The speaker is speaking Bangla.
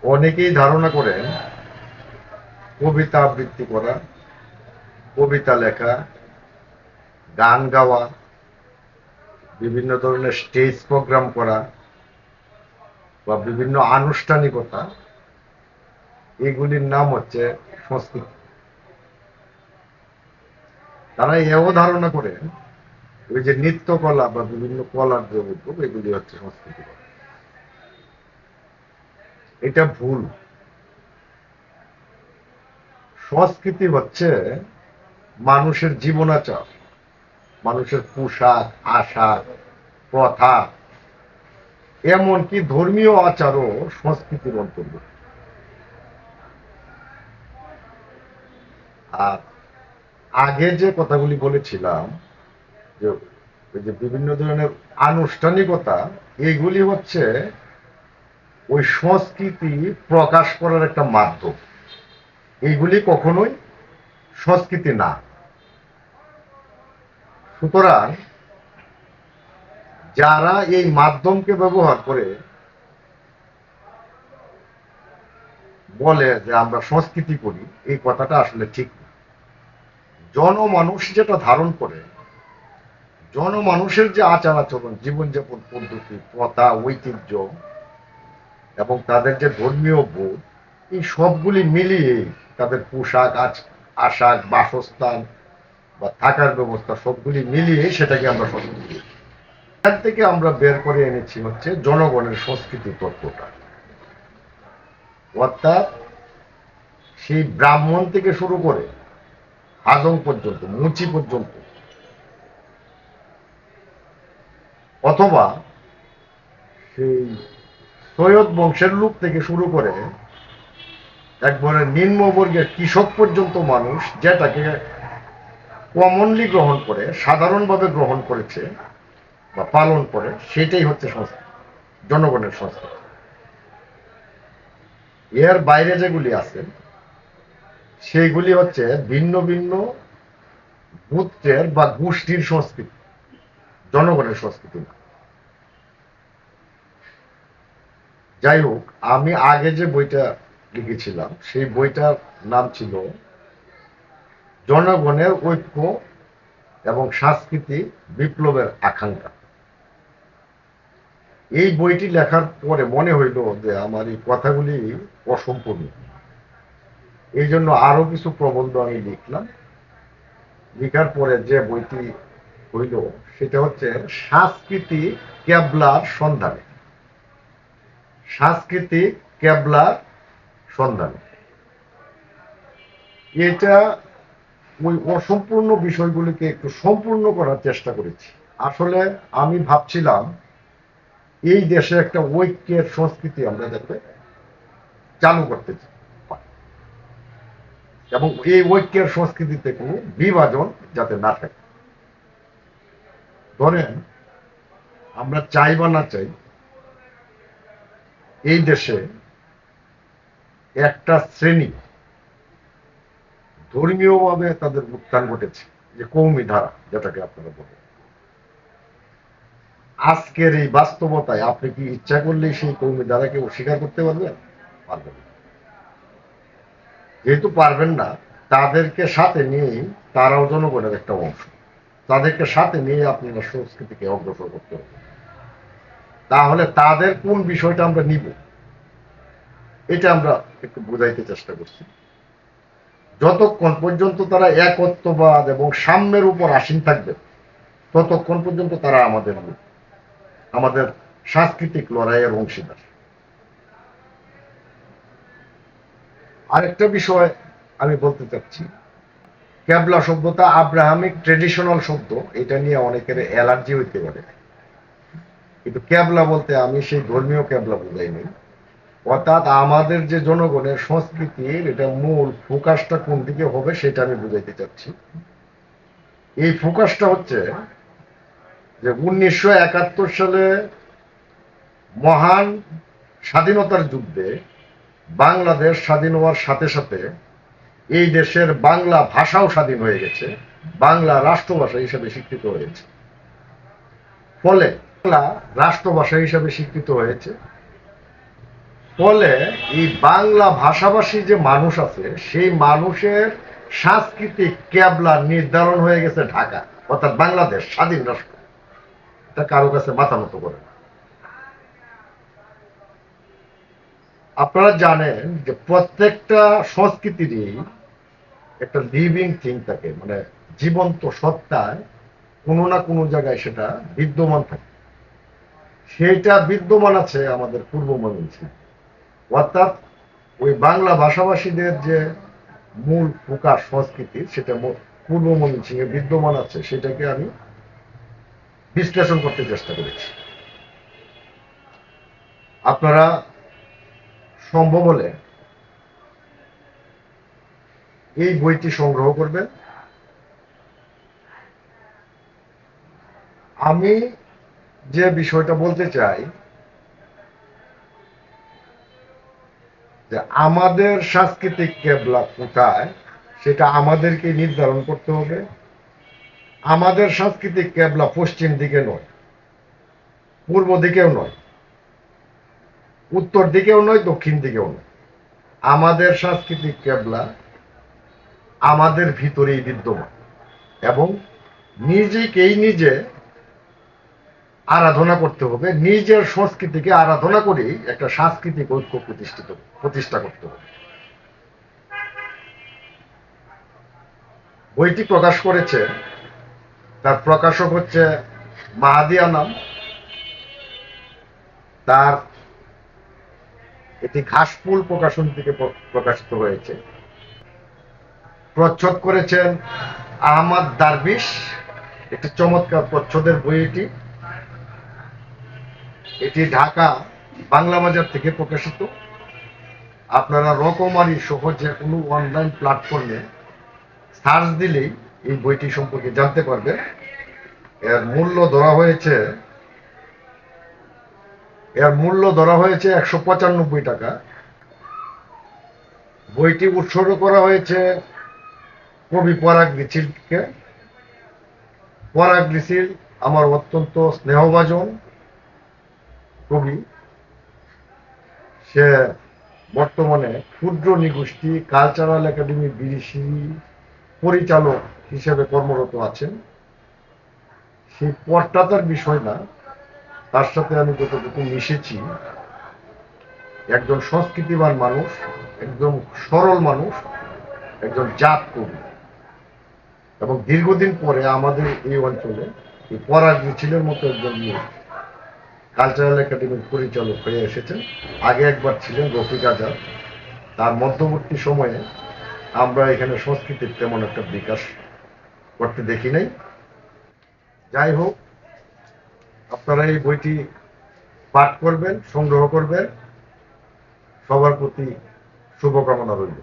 অনেকেই ধারণা করেন কবিতা আবৃত্তি করা, কবিতা লেখা, গান গাওয়া, বিভিন্ন ধরনের স্টেজ প্রোগ্রাম করা বা বিভিন্ন আনুষ্ঠানিকতা, এগুলির নাম হচ্ছে সংস্কৃতি। তারা এও ধারণা করে ওই যে নৃত্যকলা বা বিভিন্ন কলার যে উদ্যোগ, এগুলি হচ্ছে সংস্কৃতি। এটা ভুল। সংস্কৃতি হচ্ছে মানুষের জীবনাচার, মানুষের পোশাক, আশাক, প্রথা, এমনকি ধর্মীয় আচারও সংস্কৃতির অন্তর্গত। আর আগে যে কথাগুলি বলেছিলাম যে ওই যে বিভিন্ন ধরনের আনুষ্ঠানিকতা, এগুলি হচ্ছে ওই সংস্কৃতি প্রকাশ করার একটা মাধ্যম। এইগুলি কখনোই সংস্কৃতি না। সুতরাং যারা এই মাধ্যমকে ব্যবহার করে বলে যে আমরা সংস্কৃতি করি, এই কথাটা আসলে ঠিক না। জনমানুষ যেটা ধারণ করে, জনমানুষের যে আচার আচরণ, জীবনযাপন পদ্ধতি, প্রথা, ঐতিহ্য এবং তাদের যে ধর্মীয় বোধ, এই সবগুলি মিলিয়ে তাদের পোশাক, আশাক, বাসস্থান বা থাকার ব্যবস্থা, সবগুলি মিলিয়ে সেটাকে আমরা সংস্কৃতি। এখান থেকে আমরা বের করে এনেছি হচ্ছে জনগণের সংস্কৃতি তত্ত্বটা। অর্থাৎ সেই ব্রাহ্মণ থেকে শুরু করে হাজং পর্যন্ত, মুচি পর্যন্ত, অথবা সেই সৈয়দ বংশের লোক থেকে শুরু করে একবারে নিম্নবর্গের কৃষক পর্যন্ত মানুষ যেটাকে কমনলি গ্রহণ করে, সাধারণভাবে গ্রহণ করেছে বা পালন করে, সেটাই হচ্ছে সংস্কৃতি, জনগণের সংস্কৃতি। এর বাইরে যেগুলি আছে সেইগুলি হচ্ছে ভিন্ন ভিন্ন গোত্রের বা গোষ্ঠীর সংস্কৃতি, জনগণের সংস্কৃতি না। যাই হোক, আমি আগে যে বইটা লিখেছিলাম সেই বইটার নাম ছিল জনগণের ঐক্য এবং সাংস্কৃতিক বিপ্লবের আকাঙ্ক্ষা। এই বইটি লেখার পরে মনে হইল যে আমার এই কথাগুলি অসম্পূর্ণ। এই জন্য আরো কিছু প্রবন্ধ আমি লিখলাম। লেখার পরে যে বইটি হইল সেটা হচ্ছে সাংস্কৃতিক কেবলার সন্ধানে। সাংস্কৃতিক কেবলার সন্ধানে। এটা ওই অসম্পূর্ণ বিষয়গুলিকে একটু সম্পূর্ণ করার চেষ্টা করেছি। আসলে আমি ভাবছিলাম এই দেশে একটা ঐক্যের সংস্কৃতি আমরা যাতে চালু করতে চাই, এবং এই ঐক্যের সংস্কৃতিতে কোনো বিভাজন যাতে না থাকে। ধরেন, আমরা চাই বা না চাই, এই দেশে একটা শ্রেণী ধর্মীয়ভাবে তাদের উত্থান ঘটেছে, যে কৌমি ধারা যেটাকে আপনারা বলেন। আজকের এই বাস্তবতায় আপনি কি ইচ্ছা করলেই সেই কৌমি ধারাকে অস্বীকার করতে পারবেন? পারবেন না। যেহেতু পারবেন না, তাদেরকে সাথে নিয়েই, তারাও জনগণের একটা অংশ, তাদেরকে সাথে নিয়ে আপনারা সংস্কৃতিকে অগ্রসর করতে হবে। তাহলে তাদের কোন বিষয়টা আমরা নিব, এটা আমরা একটু বোঝাইতে চেষ্টা করছি। যতক্ষণ পর্যন্ত তারা একত্ববাদ এবং সাম্যের উপর আসীন থাকবে, ততক্ষণ পর্যন্ত তারা আমাদের সাংস্কৃতিক লড়াইয়ের অংশীদার। আরেকটা বিষয় আমি বলতে চাচ্ছি, ক্যাবলা শব্দটা আব্রাহামিক ট্রেডিশনাল শব্দ, এটা নিয়ে অনেকের অ্যালার্জি হইতে পারে। কিন্তু ক্যাবলা বলতে আমি সেই ধর্মীয় ক্যাবলা বোঝাইনি। অর্থাৎ আমাদের যে জনগণের সংস্কৃতির এটা মূল ফোকাসটা কোন দিকে হবে সেটা আমি বুঝাইতে চাচ্ছি। এই ফোকাসটা হচ্ছে যে 1971 সালে মহান স্বাধীনতার যুদ্ধে বাংলাদেশ স্বাধীন হওয়ার সাথে সাথে এই দেশের বাংলা ভাষাও স্বাধীন হয়ে গেছে, বাংলা রাষ্ট্রভাষা হিসেবে স্বীকৃত হয়েছে। ফলে বাংলা রাষ্ট্রভাষা হিসাবে স্বীকৃত হয়েছে। ফলে এই বাংলা ভাষাভাষী যে মানুষ আছে সেই মানুষের সাংস্কৃতিক ক্যাবলা নির্ধারণ হয়ে গেছে ঢাকা, অর্থাৎ বাংলাদেশ স্বাধীন রাষ্ট্র। এটা কারো কাছে মাথা নত করে না। আপনারা জানেন যে প্রত্যেকটা সংস্কৃতিরই একটা লিভিং থিং থাকে, মানে জীবন্ত সত্তায় কোনো না কোনো জায়গায় সেটা বিদ্যমান থাকে। সেটা বিদ্যমান আছে আমাদের পূর্ব ময়মনসিংহে, অর্থাৎ ওই বাংলা ভাষাভাষীদের যে মূল প্রকাশ সংস্কৃতি সেটা পূর্ব ময়মনসিংহে বিদ্যমান আছে, সেটাকে আমি বিশ্লেষণ করতে চেষ্টা করেছি। আপনারা সম্ভব হলে এই বইটি সংগ্রহ করবেন। আমি যে বিষয়টা বলতে চাই যে আমাদের সাংস্কৃতিক কেবলা কোথায় সেটা আমাদেরকে নির্ধারণ করতে হবে। আমাদের সাংস্কৃতিক কেবলা পশ্চিম দিকে নয়, পূর্ব দিকেও নয়, উত্তর দিকেও নয়, দক্ষিণ দিকেও নয়। আমাদের সাংস্কৃতিক কেবলা আমাদের ভিতরেই বিদ্যমান এবং নিজেকেই নিজে আরাধনা করতে হবে। নিজের সংস্কৃতিকে আরাধনা করেই একটা সাংস্কৃতিক ঐক্য প্রতিষ্ঠা করতে হবে। বইটি প্রকাশ করেছে, তার প্রকাশক হচ্ছে মাহাদি আনাম। তার এটি ঘাসফুল প্রকাশন থেকে প্রকাশিত হয়েছে। প্রচ্ছদ করেছেন আহমদ দারবিশ। একটি চমৎকার প্রচ্ছদের বই এটি। এটি ঢাকা বাংলা বাজার থেকে প্রকাশিত। আপনারা রকমারি সহ যে কোনো অনলাইন প্ল্যাটফর্মে সার্চ দিলেই এই বইটি সম্পর্কে জানতে পারবেন। এর মূল্য ধরা হয়েছে 195 টাকা। বইটি উৎসর্গ করা হয়েছে কবি পরাগ লিচিলকে। পরাগ লিচিল আমার অত্যন্ত স্নেহভাজন কবি। সে বর্তমানে ক্ষুদ্র নিগোষ্ঠী কালচারাল একাডেমি বিদেশি পরিচালক হিসেবে কর্মরত আছেন। সেই পদটা তার বিষয় না, তার সাথে আমি যতটুকু মিশেছি, একজন সংস্কৃতিবান মানুষ, একজন সরল মানুষ, একজন জাত কবি। এবং দীর্ঘদিন পরে আমাদের এই অঞ্চলে এই পরাগ মিছিলের মতো একজন কালচারাল একাডেমির পরিচালক হয়ে এসেছেন। আগে একবার ছিলেন রফিক আজাদ। তার মধ্যবর্তী সময়ে আমরা এখানে সংস্কৃতির তেমন একটা বিকাশ করতে দেখি নাই। যাই হোক, আপনারা এই বইটি পাঠ করবেন, সংগ্রহ করবেন। সবার প্রতি শুভকামনা রইল।